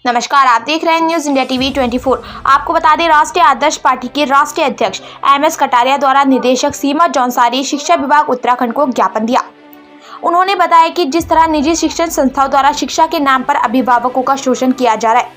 नमस्कार, आप देख रहे हैं न्यूज इंडिया टीवी 24। आपको बता दें, राष्ट्रीय आदर्श पार्टी के राष्ट्रीय अध्यक्ष MS कटारिया द्वारा निदेशक सीमा जौनसारी शिक्षा विभाग उत्तराखंड को ज्ञापन दिया। उन्होंने बताया कि जिस तरह निजी शिक्षण संस्थाओं द्वारा शिक्षा के नाम पर अभिभावकों का शोषण किया जा रहा है,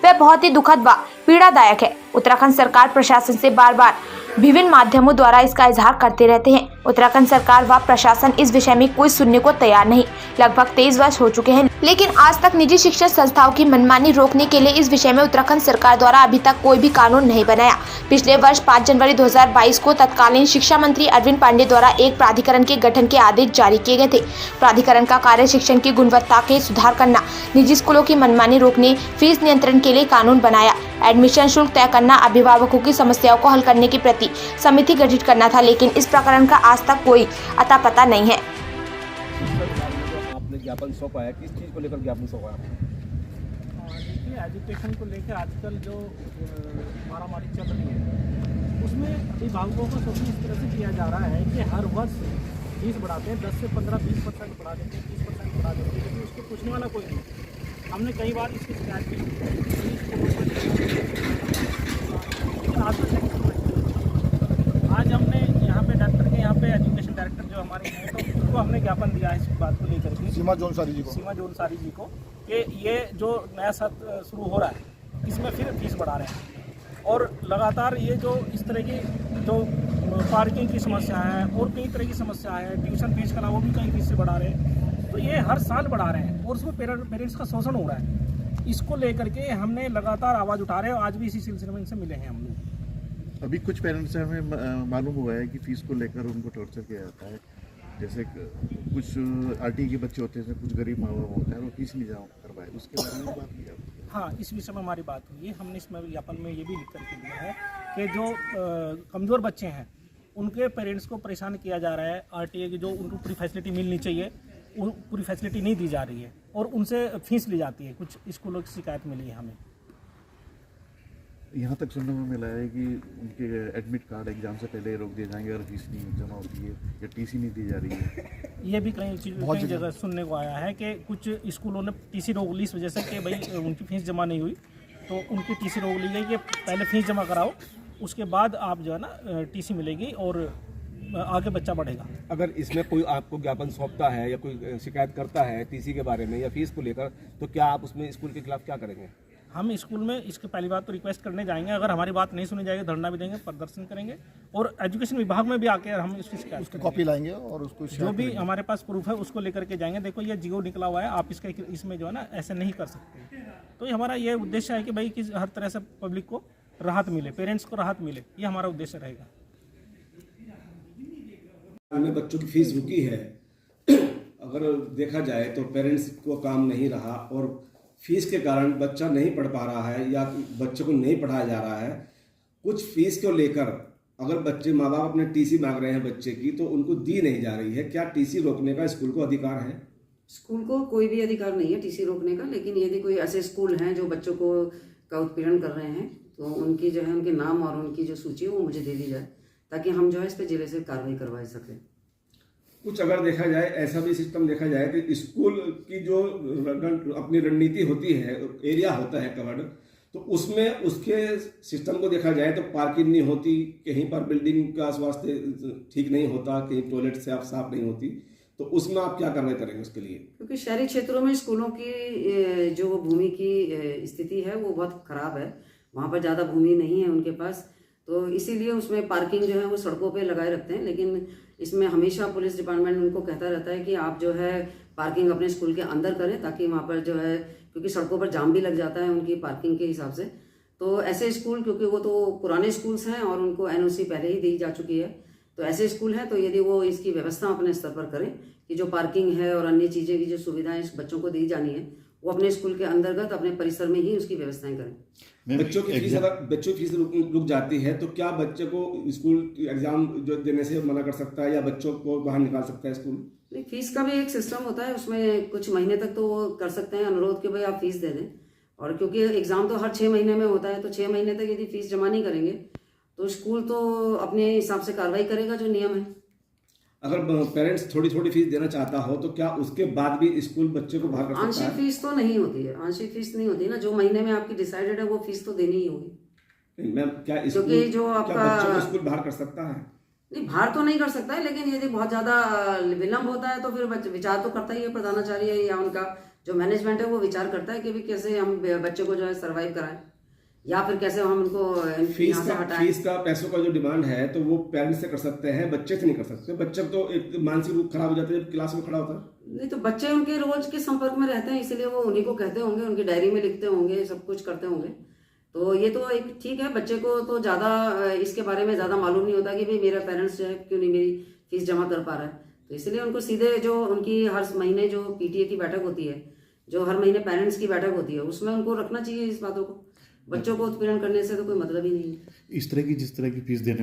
वह बहुत ही दुखद व पीड़ादायक है। उत्तराखंड सरकार प्रशासन से बार बार विभिन्न माध्यमों द्वारा इसका इजहार करते रहते हैं। उत्तराखंड सरकार व प्रशासन इस विषय में कोई सुनने को तैयार नहीं। लगभग 23 वर्ष हो चुके हैं, लेकिन आज तक निजी शिक्षण संस्थाओं की मनमानी रोकने के लिए इस विषय में उत्तराखंड सरकार द्वारा अभी तक कोई भी कानून नहीं बनाया। पिछले वर्ष 5 जनवरी 2022 को तत्कालीन शिक्षा मंत्री अरविंद पांडे द्वारा एक प्राधिकरण के गठन के आदेश जारी किए गए थे। प्राधिकरण का कार्य शिक्षण की गुणवत्ता के सुधार करना, निजी स्कूलों की मनमानी रोकने, फीस नियंत्रण के लिए कानून बनाया, एडमिशन शुल्क तय करना, अभिभावकों की समस्याओं को हल करने के प्रति समिति गठित करना था, लेकिन इस प्रकरण का आज तक कोई अता पता नहीं है। आपने ज्ञापन सौंपा है, किस चीज़ को लेकर ज्ञापन सौंपा है आपने? देखिए, एजुकेशन को लेकर आजकल जो मारामारी चल रही है, उसमें अभिभावकों का शोषण इस तरह से किया जा रहा है कि हर वर्ष फीस बढ़ाते हैं, 10 से 15-20% बढ़ा देते हैं, 30% बढ़ा देते हैं, लेकिन उसको पूछने वाला कोई नहीं। हमने कई बार इसकी शिकायत की, आज हमने यहाँ पे डॉक्टर के यहाँ पे एजुकेशन डायरेक्टर जो हमारे हैं, तो उनको हमने ज्ञापन दिया है इस बात को लेकर के, सीमा जौनसारी जी को कि ये जो नया सत्र शुरू हो रहा है, इसमें फिर फीस बढ़ा रहे हैं और लगातार ये जो इस तरह की जो पार्किंग की समस्या है और कई तरह की समस्या है, ट्यूशन फीस का ना वो भी कई फीस से बढ़ा रहे हैं, तो ये हर साल बढ़ा रहे हैं और उसमें पेरेंट्स का शोषण हो रहा है। इसको लेकर के हमने लगातार आवाज़ उठा रहे हैं और आज भी इसी सिलसिले में इनसे मिले हैं हम लोग। अभी कुछ पेरेंट्स से हमें मालूम हुआ है कि फीस को लेकर उनको टॉर्चर किया जाता है। जैसे कुछ RT के बच्चे होते हैं, कुछ गरीब माँ बाप होते हैं, वो फीस नहीं जमा करवाए, उसके बारे में बात की आपने? हाँ, इस विषय में हमारी बात हुई है। हमने इसमें ज्ञापन में ये भी लिख करके दिया है कि जो कमज़ोर बच्चे हैं उनके पेरेंट्स को परेशान किया जा रहा है। RTA की जो उनको पूरी फैसिलिटी मिलनी चाहिए, वो पूरी फैसिलिटी नहीं दी जा रही है और उनसे फीस ली जाती है। कुछ स्कूलों की शिकायत मिली है हमें। यहाँ तक सुनने में मिला है कि उनके एडमिट कार्ड एग्जाम से पहले रोक दिए जाएंगे अगर फीस नहीं जमा होती है या TC नहीं दी जा रही है। ये भी कई जगह सुनने को आया है कि कुछ स्कूलों ने TC रोक ली इस वजह से कि भाई उनकी फीस जमा नहीं हुई, तो उनकी TC रोक ली गई कि पहले फीस जमा कराओ, उसके बाद आप जो है ना TC मिलेगी और आगे बच्चा बढ़ेगा। अगर इसमें कोई आपको ज्ञापन सौंपता है या कोई शिकायत करता है TC के बारे में या फीस को लेकर, तो क्या आप उसमें स्कूल के खिलाफ क्या करेंगे? हम स्कूल में इसके पहली बात तो रिक्वेस्ट करने जाएंगे, अगर हमारी बात नहीं सुनी जाएगी धरना भी देंगे, प्रदर्शन करेंगे और एजुकेशन विभाग में भी आके हम उसकी कॉपी लाएंगे और उसको जो भी हमारे पास प्रूफ है उसको लेकर के जाएंगे। देखो, ये जियो निकला हुआ है, आप इसमें जो है ना ऐसे नहीं कर सकते। तो ये हमारा ये उद्देश्य है कि भाई कि हर तरह से पब्लिक को राहत मिले, पेरेंट्स को राहत मिले, ये हमारा उद्देश्य रहेगा। में बच्चों की फीस रुकी है, अगर देखा जाए तो पेरेंट्स को काम नहीं रहा और फीस के कारण बच्चा नहीं पढ़ पा रहा है या बच्चे को नहीं पढ़ाया जा रहा है। कुछ फीस को लेकर अगर बच्चे माँ बाप अपने TC मांग रहे हैं बच्चे की, तो उनको दी नहीं जा रही है। क्या TC रोकने का स्कूल को अधिकार है? स्कूल को कोई भी अधिकार नहीं है TC रोकने का, लेकिन यदि कोई ऐसे स्कूल हैं जो बच्चों को का उत्पीड़न कर रहे हैं, तो उनकी जो है उनके नाम और उनकी जो सूची है वो मुझे दे दी जाए, ताकि हम जो है इस पर जिले से कार्रवाई करवा सकें। कुछ अगर देखा जाए, ऐसा भी सिस्टम देखा जाए कि स्कूल की जो अपनी रणनीति होती है, एरिया होता है कवर्ड, तो उसमें उसके सिस्टम को देखा जाए तो पार्किंग नहीं होती, कहीं पर बिल्डिंग का स्वास्थ्य ठीक नहीं होता, कहीं टॉयलेट से आप साफ नहीं होती, तो उसमें आप क्या कार्रवाई करेंगे उसके लिए? क्योंकि शहरी क्षेत्रों में स्कूलों की जो भूमि की स्थिति है वो बहुत खराब है, वहाँ पर ज़्यादा भूमि नहीं है उनके पास, तो इसीलिए उसमें पार्किंग जो है वो सड़कों पे लगाए रखते हैं। लेकिन इसमें हमेशा पुलिस डिपार्टमेंट उनको कहता रहता है कि आप जो है पार्किंग अपने स्कूल के अंदर करें, ताकि वहाँ पर जो है, क्योंकि सड़कों पर जाम भी लग जाता है उनकी पार्किंग के हिसाब से। तो ऐसे स्कूल, क्योंकि वो तो पुराने स्कूल्स हैं और उनको NOC पहले ही दी जा चुकी है, तो ऐसे स्कूल हैं तो यदि वो इसकी व्यवस्था अपने स्तर पर करें कि जो पार्किंग है और अन्य चीज़ें की जो सुविधाएं इस बच्चों को दी जानी है, वो अपने स्कूल के अंतर्गत अपने परिसर में ही उसकी व्यवस्थाएं करें। बच्चों की फीस रुक जाती है तो क्या बच्चे को स्कूल एग्जाम जो देने से मना कर सकता है या बच्चों को बाहर निकाल सकता है स्कूल? नहीं, फीस का भी एक सिस्टम होता है, उसमें कुछ महीने तक तो वो कर सकते हैं अनुरोध कि भाई आप फीस दे दें, और क्योंकि एग्जाम तो हर 6 महीने में होता है, तो 6 महीने तक यदि फीस जमा नहीं करेंगे तो स्कूल तो अपने हिसाब से कार्रवाई करेगा, जो नियम है। अगर पेरेंट्स थोड़ी थोड़ी फीस देना चाहता हो तो क्या उसके बाद भी स्कूल बच्चे को बाहर कर सकता आंशिक है? फीस तो नहीं होती है, आंशिक फीस नहीं होती ना, जो महीने में आपकी डिसाइडेड है वो फीस तो देनी ही होगी। नहीं, मैम क्या स्कूल क्योंकि जो क्या आपका बच्चों को स्कूल बाहर कर सकता है? नहीं, बाहर तो नहीं कर सकता है, लेकिन यदि बहुत ज्यादा विलम्ब होता है तो फिर विचार तो करता ही है प्रधानाचार्य या उनका जो मैनेजमेंट है वो विचार करता है कि भी कैसे हम बच्चे को जो है सर्वाइव कराएं या फिर कैसे हम उनको यहाँ से हटाएं। फीस का पैसों का जो डिमांड है तो वो पेरेंट्स से कर सकते हैं, बच्चे से नहीं कर सकते। बच्चे तो एक मानसिक रूप खराब हो जाता है जब क्लास में खड़ा होता है। नहीं तो बच्चे उनके रोज के संपर्क में रहते हैं, इसलिए वो उन्हीं को कहते होंगे, उनकी डायरी में लिखते होंगे, सब कुछ करते होंगे। तो ये तो एक ठीक है, बच्चे को तो ज़्यादा इसके बारे में ज़्यादा मालूम नहीं होता कि भाई मेरा पेरेंट्स जो है क्यों नहीं मेरी फीस जमा कर पा रहा है। तो इसलिए उनको सीधे जो उनकी हर महीने जो पीटीए की बैठक होती है, जो हर महीने पेरेंट्स की बैठक होती है, उसमें उनको रखना चाहिए इस बातों को। बच्चों को उत्पीड़न करने से तो कोई मतलब ही नहीं है। इस तरह की जिस तरह की फीस देने